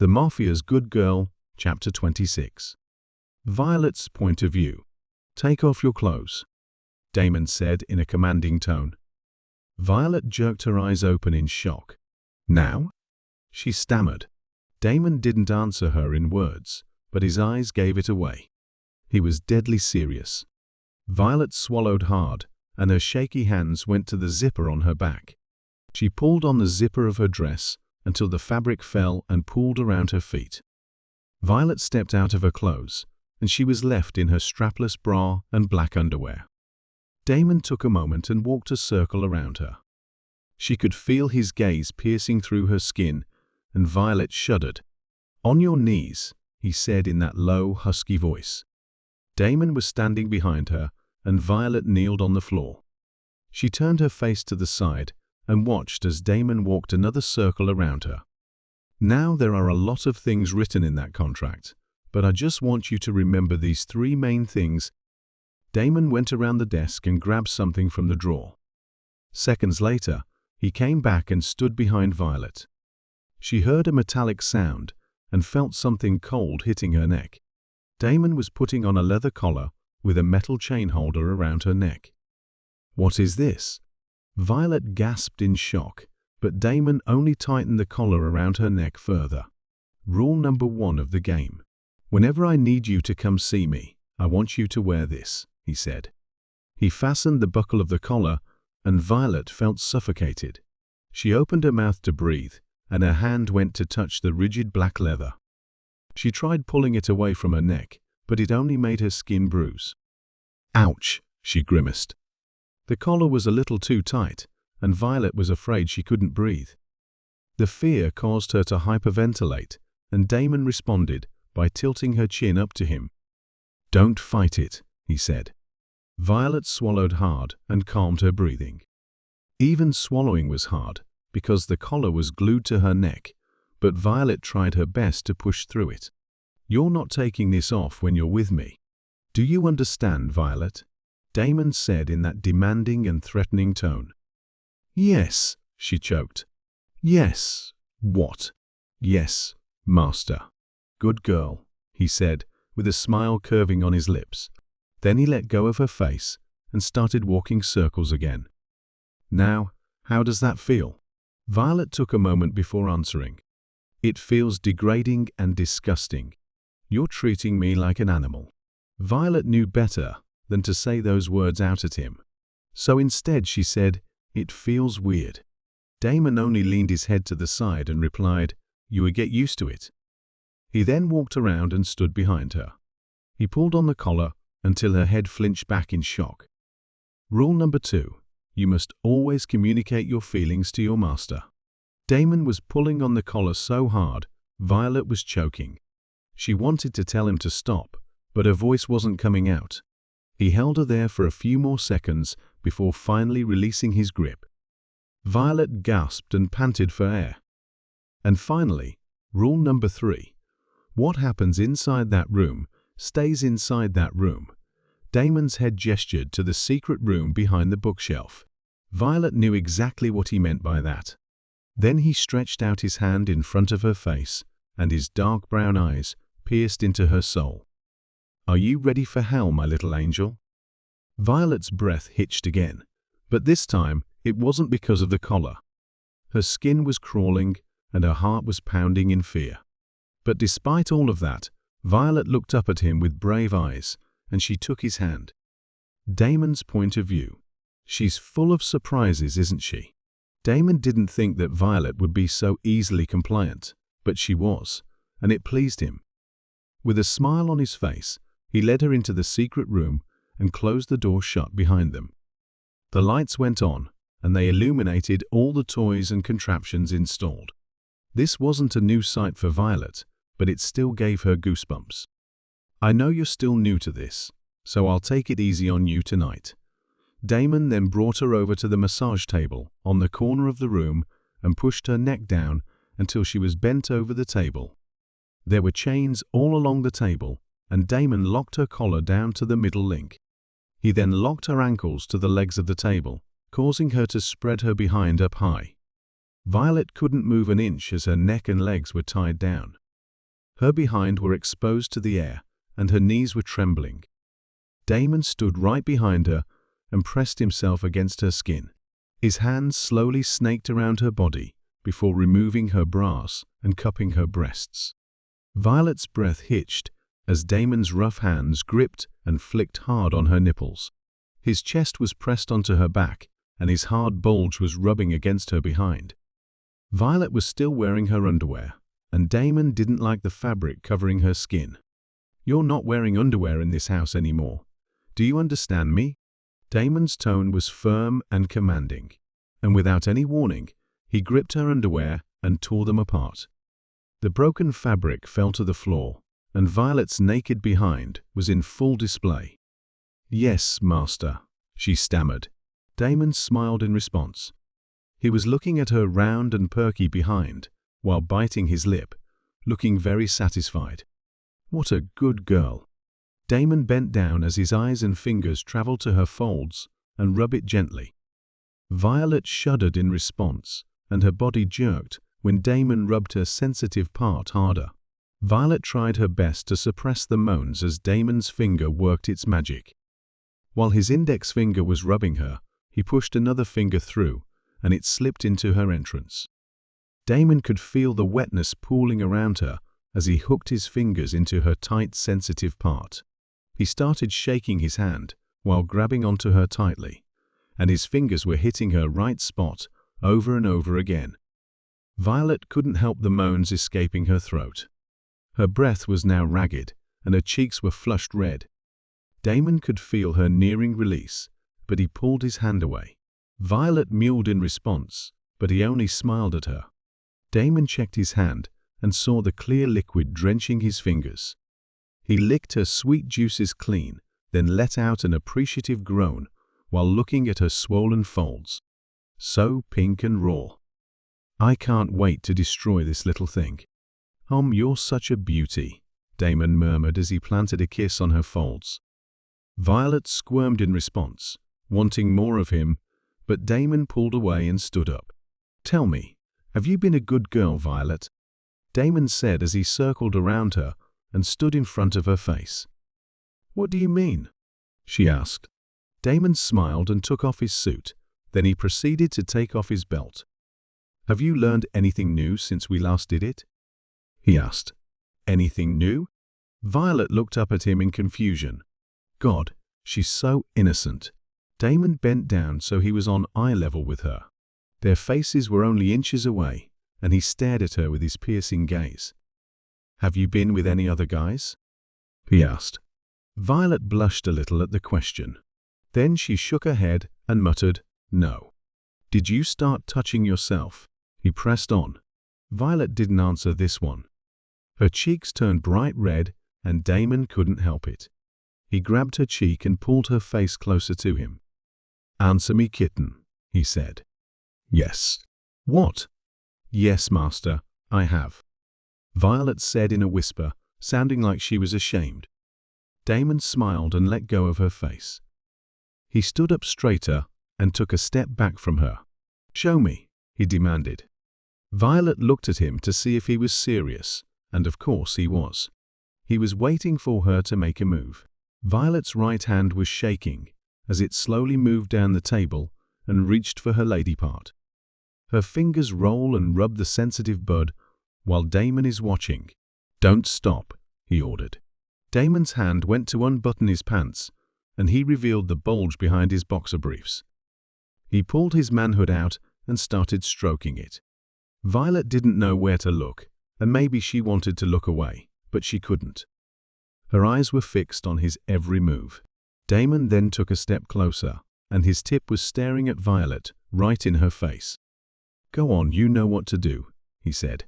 The Mafia's Good Girl, Chapter 26. Violet's point of view. Take off your clothes, Damon said in a commanding tone. Violet jerked her eyes open in shock. Now? She stammered. Damon didn't answer her in words, but his eyes gave it away. He was deadly serious. Violet swallowed hard, and her shaky hands went to the zipper on her back. She pulled on the zipper of her dress until the fabric fell and pooled around her feet. Violet stepped out of her clothes, and she was left in her strapless bra and black underwear. Damon took a moment and walked a circle around her. She could feel his gaze piercing through her skin, and Violet shuddered. "On your knees," he said in that low, husky voice. Damon was standing behind her, and Violet kneeled on the floor. She turned her face to the side and watched as Damon walked another circle around her. "Now there are a lot of things written in that contract, but I just want you to remember these three main things." Damon went around the desk and grabbed something from the drawer. Seconds later, he came back and stood behind Violet. She heard a metallic sound and felt something cold hitting her neck. Damon was putting on a leather collar with a metal chain holder around her neck. "What is this?" Violet gasped in shock, but Damon only tightened the collar around her neck further. "Rule number 1 of the game. Whenever I need you to come see me, I want you to wear this," he said. He fastened the buckle of the collar, and Violet felt suffocated. She opened her mouth to breathe, and her hand went to touch the rigid black leather. She tried pulling it away from her neck, but it only made her skin bruise. "Ouch," she grimaced. The collar was a little too tight, and Violet was afraid she couldn't breathe. The fear caused her to hyperventilate, and Damon responded by tilting her chin up to him. "Don't fight it," he said. Violet swallowed hard and calmed her breathing. Even swallowing was hard, because the collar was glued to her neck, but Violet tried her best to push through it. "You're not taking this off when you're with me. Do you understand, Violet?" Damon said in that demanding and threatening tone. "Yes," she choked. "Yes, what?" "Yes, master." "Good girl," he said, with a smile curving on his lips. Then he let go of her face and started walking circles again. "Now, how does that feel?" Violet took a moment before answering. "It feels degrading and disgusting. You're treating me like an animal." Violet knew better than to say those words out at him. So instead she said, "It feels weird." Damon only leaned his head to the side and replied, "You would get used to it." He then walked around and stood behind her. He pulled on the collar until her head flinched back in shock. "Rule number 2. You must always communicate your feelings to your master." Damon was pulling on the collar so hard, Violet was choking. She wanted to tell him to stop, but her voice wasn't coming out. He held her there for a few more seconds before finally releasing his grip. Violet gasped and panted for air. And finally, rule number 3. What happens inside that room stays inside that room. Damon's head gestured to the secret room behind the bookshelf. Violet knew exactly what he meant by that. Then he stretched out his hand in front of her face, and his dark brown eyes pierced into her soul. "Are you ready for hell, my little angel?" Violet's breath hitched again, but this time it wasn't because of the collar. Her skin was crawling, and her heart was pounding in fear. But despite all of that, Violet looked up at him with brave eyes, and she took his hand. Damon's point of view. She's full of surprises, isn't she? Damon didn't think that Violet would be so easily compliant, but she was, and it pleased him. With a smile on his face, he led her into the secret room and closed the door shut behind them. The lights went on, and they illuminated all the toys and contraptions installed. This wasn't a new sight for Violet, but it still gave her goosebumps. "I know you're still new to this, so I'll take it easy on you tonight." Damon then brought her over to the massage table on the corner of the room and pushed her neck down until she was bent over the table. There were chains all along the table, and Damon locked her collar down to the middle link. He then locked her ankles to the legs of the table, causing her to spread her behind up high. Violet couldn't move an inch as her neck and legs were tied down. Her behind were exposed to the air, and her knees were trembling. Damon stood right behind her and pressed himself against her skin. His hands slowly snaked around her body before removing her bras and cupping her breasts. Violet's breath hitched as Damon's rough hands gripped and flicked hard on her nipples. His chest was pressed onto her back, and his hard bulge was rubbing against her behind. Violet was still wearing her underwear, and Damon didn't like the fabric covering her skin. "You're not wearing underwear in this house anymore. Do you understand me?" Damon's tone was firm and commanding, and without any warning, he gripped her underwear and tore them apart. The broken fabric fell to the floor, and Violet's naked behind was in full display. "Yes, master," she stammered. Damon smiled in response. He was looking at her round and perky behind, while biting his lip, looking very satisfied. What a good girl. Damon bent down as his eyes and fingers traveled to her folds and rubbed it gently. Violet shuddered in response, and her body jerked when Damon rubbed her sensitive part harder. Violet tried her best to suppress the moans as Damon's finger worked its magic. While his index finger was rubbing her, he pushed another finger through, and it slipped into her entrance. Damon could feel the wetness pooling around her as he hooked his fingers into her tight, sensitive part. He started shaking his hand while grabbing onto her tightly, and his fingers were hitting her right spot over and over again. Violet couldn't help the moans escaping her throat. Her breath was now ragged, and her cheeks were flushed red. Damon could feel her nearing release, but he pulled his hand away. Violet mewed in response, but he only smiled at her. Damon checked his hand and saw the clear liquid drenching his fingers. He licked her sweet juices clean, then let out an appreciative groan while looking at her swollen folds. So pink and raw. "I can't wait to destroy this little thing." You're such a beauty," Damon murmured as he planted a kiss on her folds. Violet squirmed in response, wanting more of him, but Damon pulled away and stood up. "Tell me, have you been a good girl, Violet?" Damon said as he circled around her and stood in front of her face. "What do you mean?" she asked. Damon smiled and took off his suit. Then he proceeded to take off his belt. "Have you learned anything new since we last did it?" he asked. "Anything new?" Violet looked up at him in confusion. God, she's so innocent. Damon bent down so he was on eye level with her. Their faces were only inches away, and he stared at her with his piercing gaze. "Have you been with any other guys?" he asked. Violet blushed a little at the question. Then she shook her head and muttered, "No." "Did you start touching yourself?" he pressed on. Violet didn't answer this one. Her cheeks turned bright red, and Damon couldn't help it. He grabbed her cheek and pulled her face closer to him. "Answer me, kitten," he said. "Yes." "What?" "Yes, master, I have," Violet said in a whisper, sounding like she was ashamed. Damon smiled and let go of her face. He stood up straighter and took a step back from her. "Show me," he demanded. Violet looked at him to see if he was serious, and of course he was. He was waiting for her to make a move. Violet's right hand was shaking as it slowly moved down the table and reached for her lady part. Her fingers roll and rub the sensitive bud while Damon is watching. "Don't stop," he ordered. Damon's hand went to unbutton his pants, and he revealed the bulge behind his boxer briefs. He pulled his manhood out and started stroking it. Violet didn't know where to look, and maybe she wanted to look away, but she couldn't. Her eyes were fixed on his every move. Damon then took a step closer, and his tip was staring at Violet right in her face. "Go on, you know what to do," he said.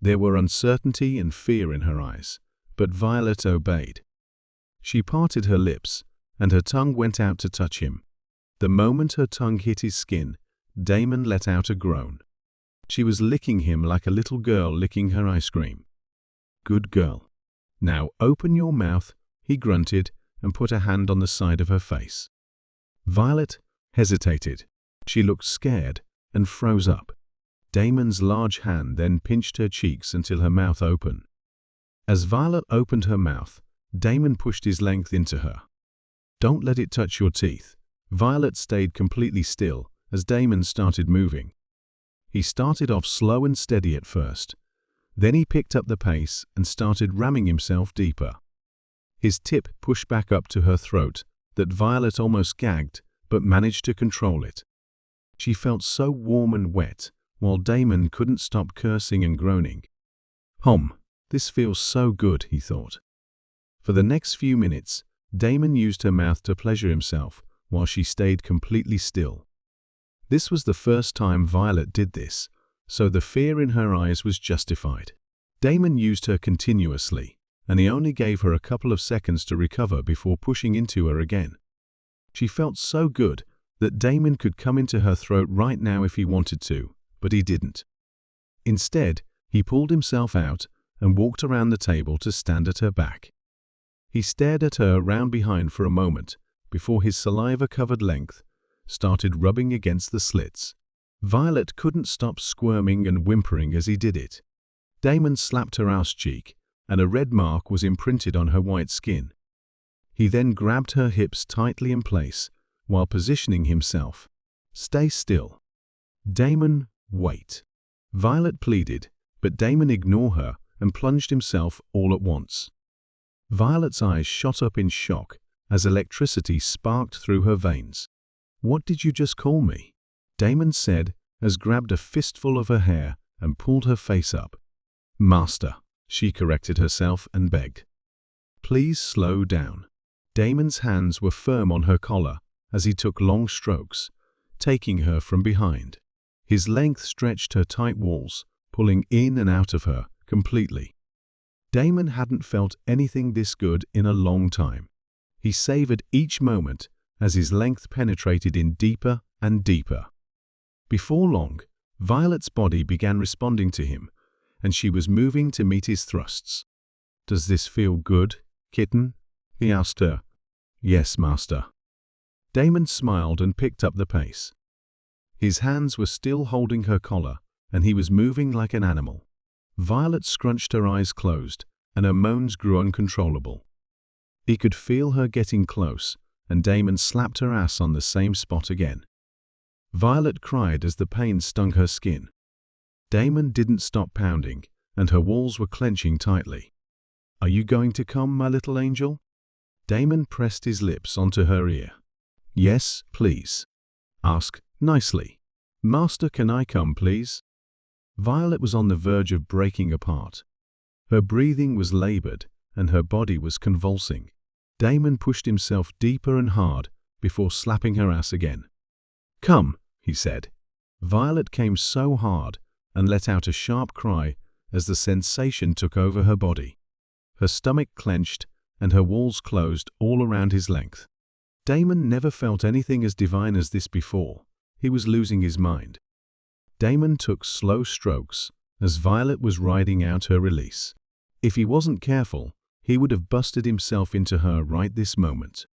There were uncertainty and fear in her eyes, but Violet obeyed. She parted her lips, and her tongue went out to touch him. The moment her tongue hit his skin, Damon let out a groan. She was licking him like a little girl licking her ice cream. "Good girl. Now open your mouth," he grunted and put a hand on the side of her face. Violet hesitated. She looked scared and froze up. Damon's large hand then pinched her cheeks until her mouth opened. As Violet opened her mouth, Damon pushed his length into her. "Don't let it touch your teeth." Violet stayed completely still as Damon started moving. He started off slow and steady at first. Then he picked up the pace and started ramming himself deeper. His tip pushed back up to her throat that Violet almost gagged but managed to control it. She felt so warm and wet, while Damon couldn't stop cursing and groaning. This feels so good," he thought. For the next few minutes, Damon used her mouth to pleasure himself while she stayed completely still. This was the first time Violet did this, so the fear in her eyes was justified. Damon used her continuously, and he only gave her a couple of seconds to recover before pushing into her again. She felt so good that Damon could come into her throat right now if he wanted to, but he didn't. Instead, he pulled himself out and walked around the table to stand at her back. He stared at her round behind for a moment before his saliva-covered length started rubbing against the slits. Violet couldn't stop squirming and whimpering as he did it. Damon slapped her ass cheek, and a red mark was imprinted on her white skin. He then grabbed her hips tightly in place while positioning himself. "Stay still." "Damon, wait." Violet pleaded, but Damon ignored her and plunged himself all at once. Violet's eyes shot up in shock as electricity sparked through her veins. "What did you just call me?" Damon said as grabbed a fistful of her hair and pulled her face up. "Master," she corrected herself and begged. "Please slow down." Damon's hands were firm on her collar as he took long strokes, taking her from behind. His length stretched her tight walls, pulling in and out of her completely. Damon hadn't felt anything this good in a long time. He savored each moment as his length penetrated in deeper and deeper. Before long, Violet's body began responding to him, and she was moving to meet his thrusts. "Does this feel good, kitten?" he asked her. "Yes, master." Damon smiled and picked up the pace. His hands were still holding her collar, and he was moving like an animal. Violet scrunched her eyes closed, and her moans grew uncontrollable. He could feel her getting close, and Damon slapped her ass on the same spot again. Violet cried as the pain stung her skin. Damon didn't stop pounding, and her walls were clenching tightly. "Are you going to come, my little angel?" Damon pressed his lips onto her ear. "Yes, please." "Ask nicely." "Master, can I come, please?" Violet was on the verge of breaking apart. Her breathing was labored, and her body was convulsing. Damon pushed himself deeper and hard before slapping her ass again. "Come," he said. Violet came so hard and let out a sharp cry as the sensation took over her body. Her stomach clenched and her walls closed all around his length. Damon never felt anything as divine as this before. He was losing his mind. Damon took slow strokes as Violet was riding out her release. If he wasn't careful, he would have busted himself into her right this moment.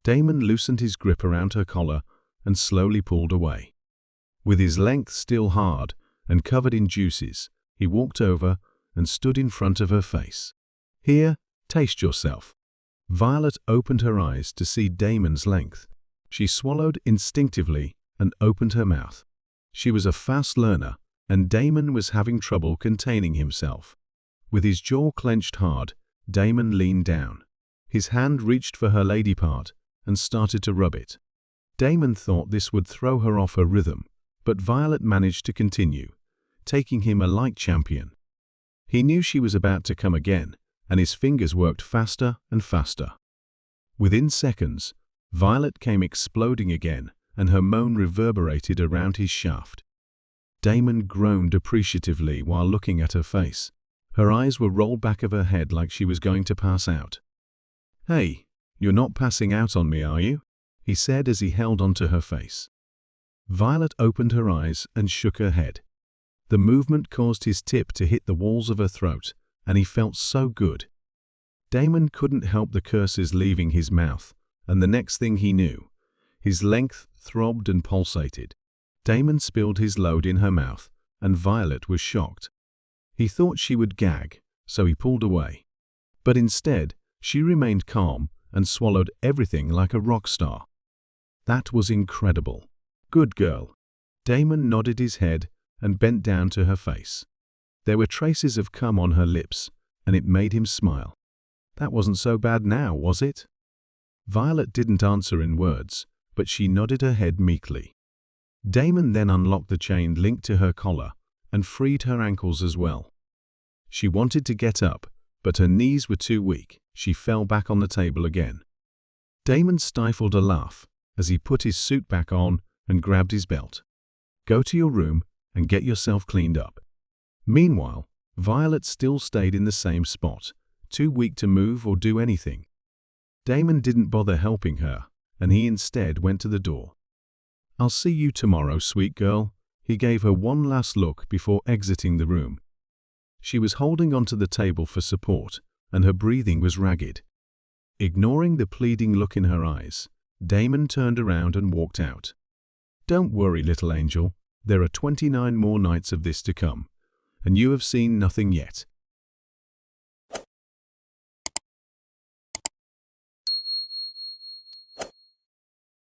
Damon loosened his grip around her collar and slowly pulled away. With his length still hard and covered in juices, he walked over and stood in front of her face. "Here, taste yourself." Violet opened her eyes to see Damon's length. She swallowed instinctively and opened her mouth. She was a fast learner, and Damon was having trouble containing himself. With his jaw clenched hard, Damon leaned down. His hand reached for her lady part and started to rub it. Damon thought this would throw her off her rhythm, but Violet managed to continue, taking him a like champion. He knew she was about to come again, and his fingers worked faster and faster. Within seconds, Violet came exploding again, and her moan reverberated around his shaft. Damon groaned appreciatively while looking at her face. Her eyes were rolled back of her head like she was going to pass out. "Hey, you're not passing out on me, are you?" he said as he held onto her face. Violet opened her eyes and shook her head. The movement caused his tip to hit the walls of her throat, and he felt so good. Damon couldn't help the curses leaving his mouth, and the next thing he knew, his length throbbed and pulsated. Damon spilled his load in her mouth, and Violet was shocked. He thought she would gag, so he pulled away. But instead, she remained calm and swallowed everything like a rock star. That was incredible. Good girl. Damon nodded his head and bent down to her face. There were traces of cum on her lips, and it made him smile. That wasn't so bad now, was it? Violet didn't answer in words, but she nodded her head meekly. Damon then unlocked the chain linked to her collar and freed her ankles as well. She wanted to get up, but her knees were too weak. She fell back on the table again. Damon stifled a laugh as he put his suit back on and grabbed his belt. Go to your room and get yourself cleaned up. Meanwhile, Violet still stayed in the same spot, too weak to move or do anything. Damon didn't bother helping her, and he instead went to the door. I'll see you tomorrow, sweet girl. He gave her one last look before exiting the room. She was holding onto the table for support, and her breathing was ragged. Ignoring the pleading look in her eyes, Damon turned around and walked out. Don't worry, little angel. There are 29 more nights of this to come, and you have seen nothing yet.